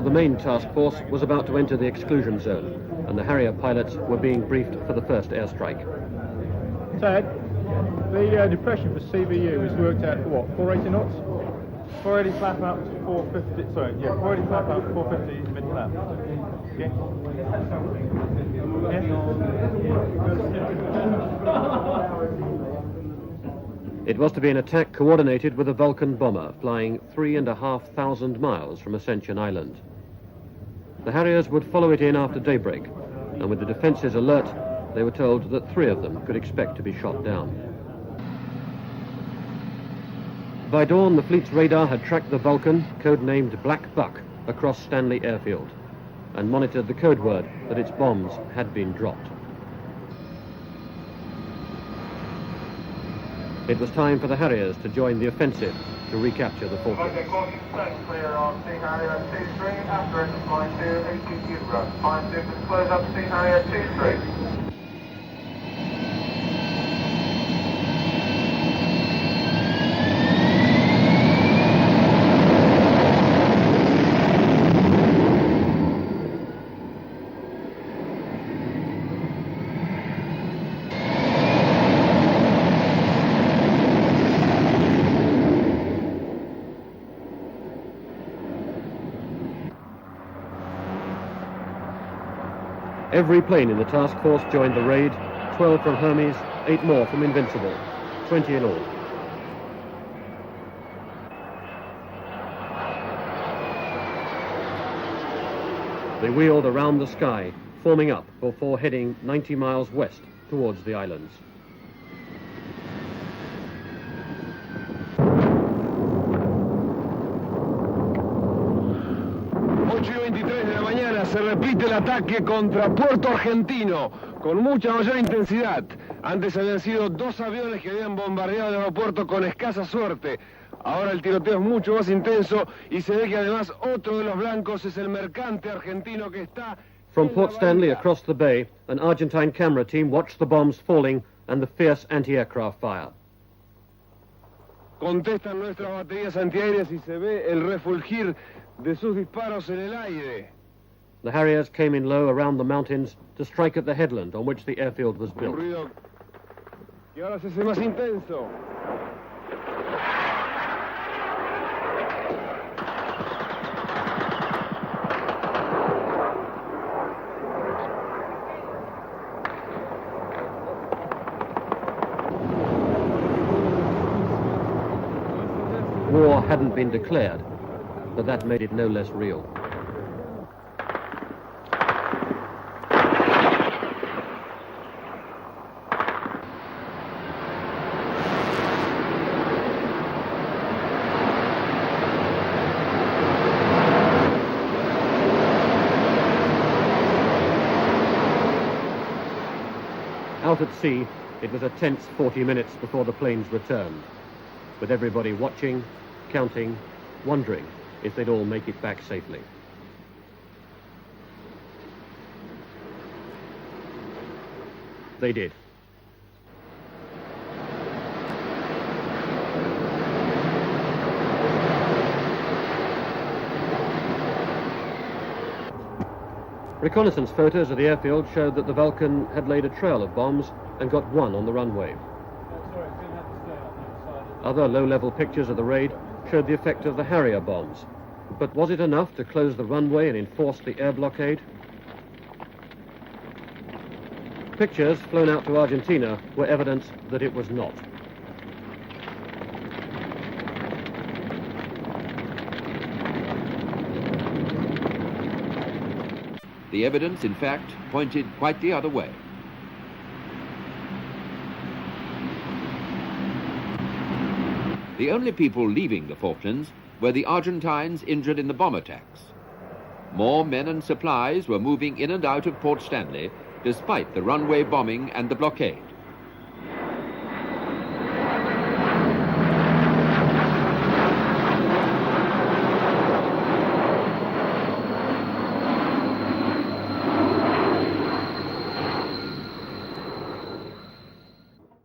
The main task force was about to enter the exclusion zone, and the Harrier pilots were being briefed for the first airstrike. Ted, the depression for CVU is worked out for what, 480 knots? 480 flap out to 450, sorry, yeah, 480 flap out to 450 mid flap. Okay. It was to be an attack coordinated with a Vulcan bomber flying 3,500 miles from Ascension Island. The Harriers would follow it in after daybreak, and with the defences alert, they were told that 3 of them could expect to be shot down. By dawn, the fleet's radar had tracked the Vulcan, codenamed Black Buck, across Stanley Airfield, and monitored the code word that its bombs had been dropped. It was time for the Harriers to join the offensive to recapture the Fawklands. Clear on Sea Harrier 23, after it, flying to AQQ run. Flying to close up Sea Harrier 23. Every plane in the task force joined the raid, 12 from Hermes, 8 more from Invincible, 20 in all. They wheeled around the sky, forming up before heading 90 miles west towards the islands. 8:23 de la mañana se repite el ataque contra Puerto Argentino con mucha mayor intensidad. Antes habían sido 2 aviones que habían bombardeado el aeropuerto con escasa suerte. Ahora el tiroteo es mucho más intenso y se ve que además otro de los blancos es el mercante argentino que está... From Port Stanley across the bay, an Argentine camera team watched the bombs falling and the fierce anti-aircraft fire. Contestan nuestras baterías antiaéreas y se ve el refulgir de sus disparos en el aire. The Harriers came in low around the mountains to strike at the headland on which the airfield was built. Un ruido que ahora se hace más intenso. War hadn't been declared, but that made it no less real. Out at sea, it was a tense 40 minutes before the planes returned, with everybody watching, counting, wondering if they'd all make it back safely. They did. Reconnaissance photos of the airfield showed that the Vulcan had laid a trail of bombs and got 1 on the runway. Other low-level pictures of the raid showed the effect of the Harrier bombs. But was it enough to close the runway and enforce the air blockade? Pictures flown out to Argentina were evidence that it was not. The evidence, in fact, pointed quite the other way. The only people leaving the Falklands were the Argentines injured in the bomb attacks. More men and supplies were moving in and out of Port Stanley despite the runway bombing and the blockade.